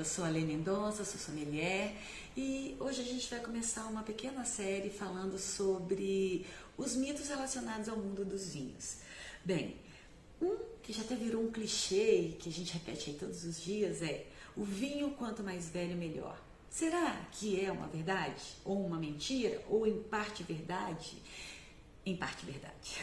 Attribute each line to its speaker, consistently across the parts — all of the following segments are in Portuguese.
Speaker 1: Eu sou a Lê Mendonça, sou sommelier e hoje a gente vai começar uma pequena série falando sobre os mitos relacionados ao mundo dos vinhos. Bem, um que já até virou um clichê que a gente repete aí todos os dias é: o vinho quanto mais velho melhor. Será que é uma verdade? Ou uma mentira? Ou em parte verdade? Em parte verdade.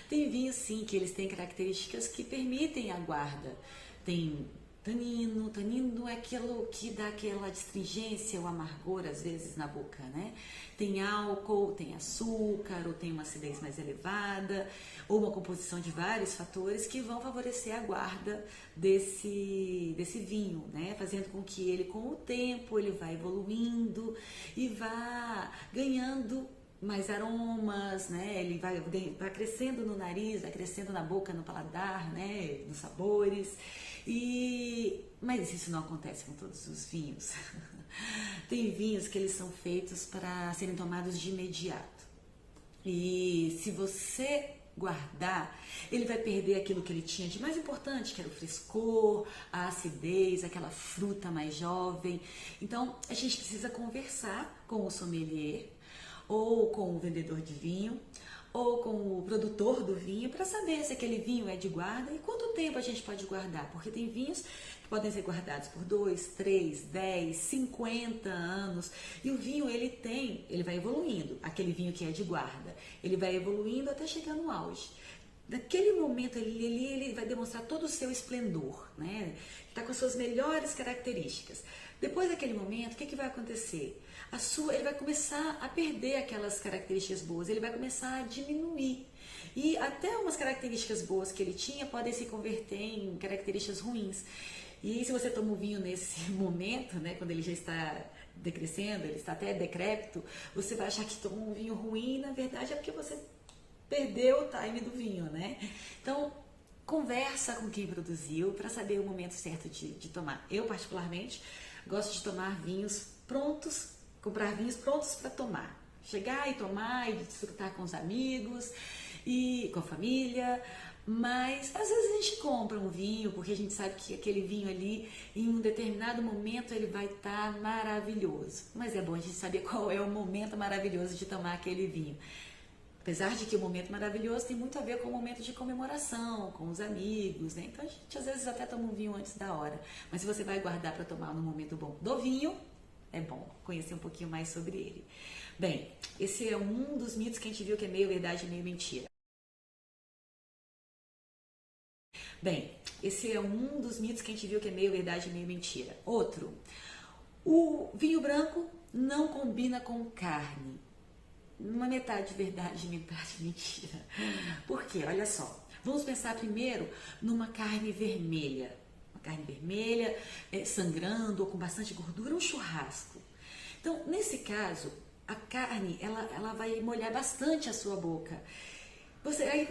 Speaker 1: Tem vinhos sim que eles têm características que permitem a guarda. Tem tanino é aquilo que dá aquela astringência ou amargor às vezes na boca, né? Tem álcool, tem açúcar, ou tem uma acidez mais elevada, ou uma composição de vários fatores que vão favorecer a guarda desse vinho, né? Fazendo com que ele, com o tempo, ele vá evoluindo e vá ganhando mais aromas, né? Ele vai crescendo no nariz, vai crescendo na boca, no paladar, né? Nos sabores. Mas isso não acontece com todos os vinhos. Tem vinhos que eles são feitos para serem tomados de imediato. E se você guardar, ele vai perder aquilo que ele tinha de mais importante, que era o frescor, a acidez, aquela fruta mais jovem. Então, a gente precisa conversar com o sommelier, ou com o vendedor de vinho, ou com o produtor do vinho, para saber se aquele vinho é de guarda e quanto tempo a gente pode guardar, porque tem vinhos que podem ser guardados por 2, 3, 10, 50 anos, e o vinho ele vai evoluindo, aquele vinho que é de guarda, ele vai evoluindo até chegar no auge. Naquele momento ele vai demonstrar todo o seu esplendor, né? Está com as suas melhores características. Depois daquele momento, o que vai acontecer? Ele vai começar a perder aquelas características boas, ele vai começar a diminuir. E até umas características boas que ele tinha podem se converter em características ruins. E se você toma um vinho nesse momento, né, quando ele já está decrescendo, ele está até decrépito, você vai achar que tomou um vinho ruim, e na verdade é porque você perdeu o time do vinho, né? Então, conversa com quem produziu para saber o momento certo de tomar. Eu, particularmente, gosto de tomar vinhos prontos, comprar vinhos prontos para tomar. Chegar e tomar e desfrutar com os amigos e com a família. Mas, às vezes, a gente compra um vinho porque a gente sabe que aquele vinho ali, em um determinado momento, ele vai estar maravilhoso. Mas é bom a gente saber qual é o momento maravilhoso de tomar aquele vinho. Apesar de que o momento maravilhoso tem muito a ver com o momento de comemoração, com os amigos, né? Então a gente às vezes até toma um vinho antes da hora. Mas se você vai guardar para tomar no momento bom do vinho, é bom conhecer um pouquinho mais sobre ele. Bem, esse é um dos mitos que a gente viu que é meio verdade e meio mentira. Outro, o vinho branco não combina com carne. Uma metade verdade, metade mentira. Por quê? Olha só. Vamos pensar primeiro numa carne vermelha. Uma carne vermelha, sangrando ou com bastante gordura, um churrasco. Então, nesse caso, a carne ela vai molhar bastante a sua boca.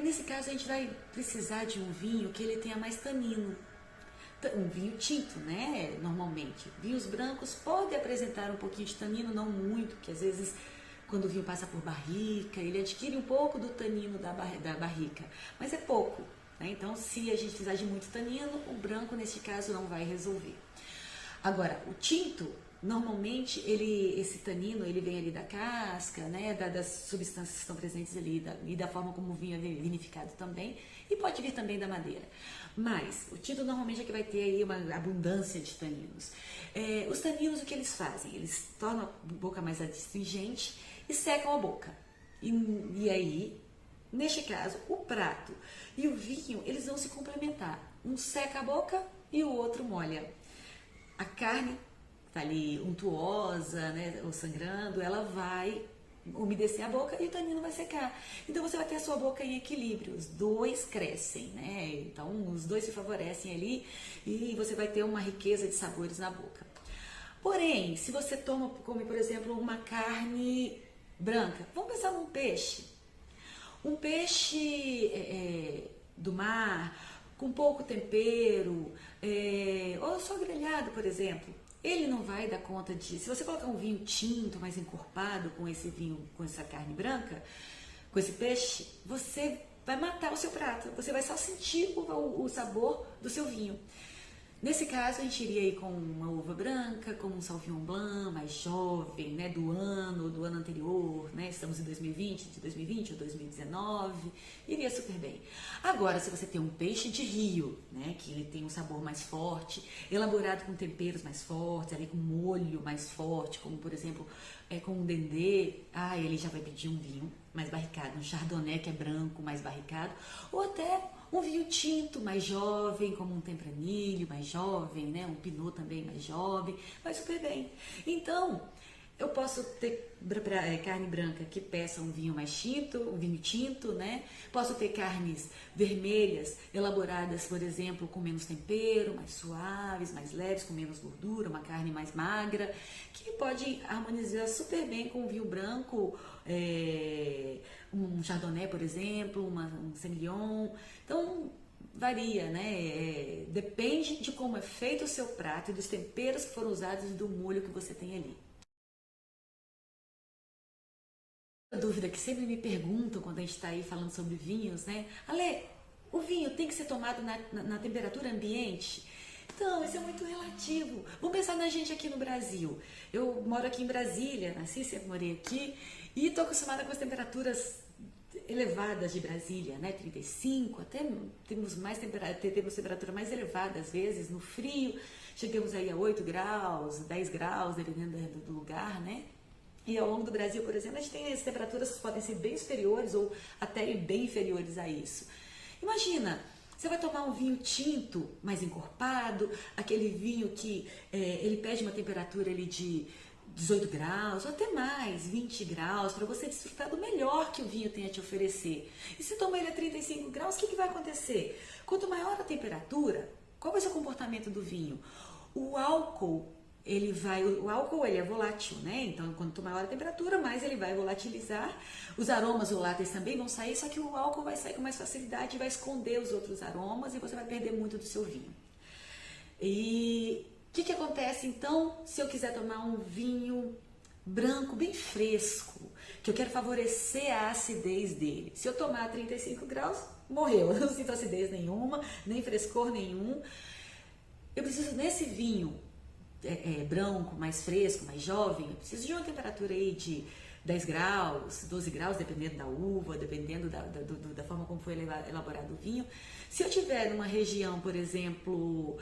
Speaker 1: Nesse caso, a gente vai precisar de um vinho que ele tenha mais tanino. Um vinho tinto, né? Normalmente. Vinhos brancos podem apresentar um pouquinho de tanino, não muito, porque às vezes quando o vinho passa por barrica, ele adquire um pouco do tanino da barrica, mas é pouco, né? Então, se a gente precisar de muito tanino, o branco, nesse caso, não vai resolver. Agora, o tinto, normalmente, esse tanino, ele vem ali da casca, né? Das substâncias que estão presentes ali, e da forma como o vinho é vinificado também, e pode vir também da madeira. Mas o tinto normalmente é que vai ter aí uma abundância de taninos. Os taninos, o que eles fazem? Eles tornam a boca mais astringente e secam a boca. E aí, neste caso, o prato e o vinho, eles vão se complementar. Um seca a boca e o outro molha. A carne está ali untuosa, né, ou sangrando, ela vai umedecer a boca e o tanino vai secar. Então você vai ter a sua boca em equilíbrio, os dois crescem, né? Então os dois se favorecem ali e você vai ter uma riqueza de sabores na boca. Porém, se você come, por exemplo, uma carne branca, vamos pensar num peixe. Um peixe do mar, com pouco tempero, ou só grelhado, por exemplo. Ele não vai dar conta de... Se você colocar um vinho tinto, mais encorpado com esse vinho, com essa carne branca, com esse peixe, você vai matar o seu prato. Você vai só sentir o sabor do seu vinho. Nesse caso, a gente iria aí com uma uva branca, com um Sauvignon Blanc mais jovem, né, do ano anterior, né, estamos em 2020, de 2020 ou 2019, iria super bem. Agora, se você tem um peixe de rio, né, que ele tem um sabor mais forte, elaborado com temperos mais fortes, ali com molho mais forte, como por exemplo, com um dendê, ele já vai pedir um vinho mais barricado, um chardonnay que é branco, mais barricado, ou até um vinho tinto mais jovem, como um tempranillo mais jovem, né? Um pinot também mais jovem, vai super bem. Então, eu posso ter carne branca que peça um vinho mais tinto, um vinho tinto, né? Posso ter carnes vermelhas elaboradas, por exemplo, com menos tempero, mais suaves, mais leves, com menos gordura, uma carne mais magra, que pode harmonizar super bem com um vinho branco, um chardonnay, por exemplo, um semillon. Então, varia, né? Depende de como é feito o seu prato e dos temperos que foram usados e do molho que você tem ali. A dúvida que sempre me perguntam quando a gente está aí falando sobre vinhos, né? Ale, o vinho tem que ser tomado na temperatura ambiente? Então, isso é muito relativo. Vamos pensar na gente aqui no Brasil. Eu moro aqui em Brasília, nasci, sempre morei aqui, e estou acostumada com as temperaturas elevadas de Brasília, né? 35, até temos temperatura mais elevada às vezes, no frio, chegamos aí a 8 graus, 10 graus, dependendo do lugar, né? E ao longo do Brasil, por exemplo, a gente tem as temperaturas que podem ser bem superiores ou até bem inferiores a isso. Imagina, você vai tomar um vinho tinto, mais encorpado, aquele vinho que ele pede uma temperatura ali de 18 graus, ou até mais, 20 graus, para você desfrutar do melhor que o vinho tem a te oferecer. E se tomar ele a 35 graus, o que vai acontecer? Quanto maior a temperatura, qual vai ser o comportamento do vinho? O álcool ele é volátil, né? Então, quanto maior a temperatura, mais ele vai volatilizar. Os aromas voláteis também vão sair, só que o álcool vai sair com mais facilidade e vai esconder os outros aromas e você vai perder muito do seu vinho. E o que acontece então se eu quiser tomar um vinho branco bem fresco, que eu quero favorecer a acidez dele? Se eu tomar 35 graus, morreu, eu não sinto acidez nenhuma, nem frescor nenhum. Eu preciso nesse vinho branco, mais fresco, mais jovem, eu preciso de uma temperatura aí de 10 graus, 12 graus, dependendo da uva, dependendo da forma como foi elaborado o vinho. Se eu tiver numa região, por exemplo,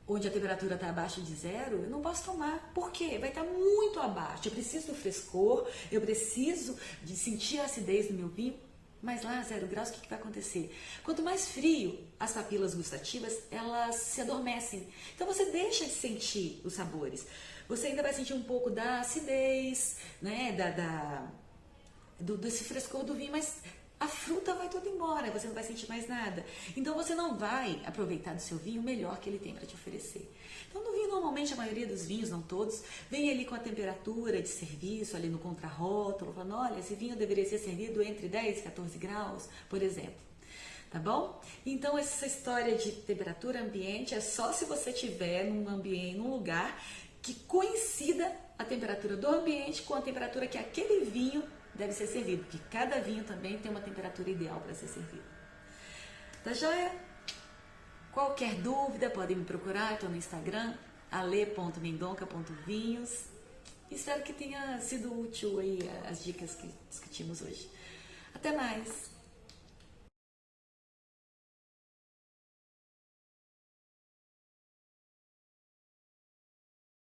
Speaker 1: onde a temperatura está abaixo de zero, eu não posso tomar. Por quê? Vai estar muito abaixo. Eu preciso do frescor, eu preciso de sentir a acidez do meu vinho. Mas lá, 0 graus, o que vai acontecer? Quanto mais frio, as papilas gustativas, elas se adormecem. Então você deixa de sentir os sabores. Você ainda vai sentir um pouco da acidez, né? Desse frescor do vinho, mas a fruta vai toda embora, você não vai sentir mais nada. Então você não vai aproveitar do seu vinho o melhor que ele tem para te oferecer. Então no vinho, normalmente, a maioria dos vinhos, não todos, vem ali com a temperatura de serviço, ali no contrarótulo, falando, olha, esse vinho deveria ser servido entre 10 e 14 graus, por exemplo. Tá bom? Então essa história de temperatura ambiente é só se você estiver num lugar que coincida a temperatura do ambiente com a temperatura que aquele vinho deve ser servido, porque cada vinho também tem uma temperatura ideal para ser servido. Tá joia? Qualquer dúvida, podem me procurar, estou no Instagram, ale.mendonca.vinhos. Espero que tenha sido útil aí as dicas que discutimos hoje. Até mais!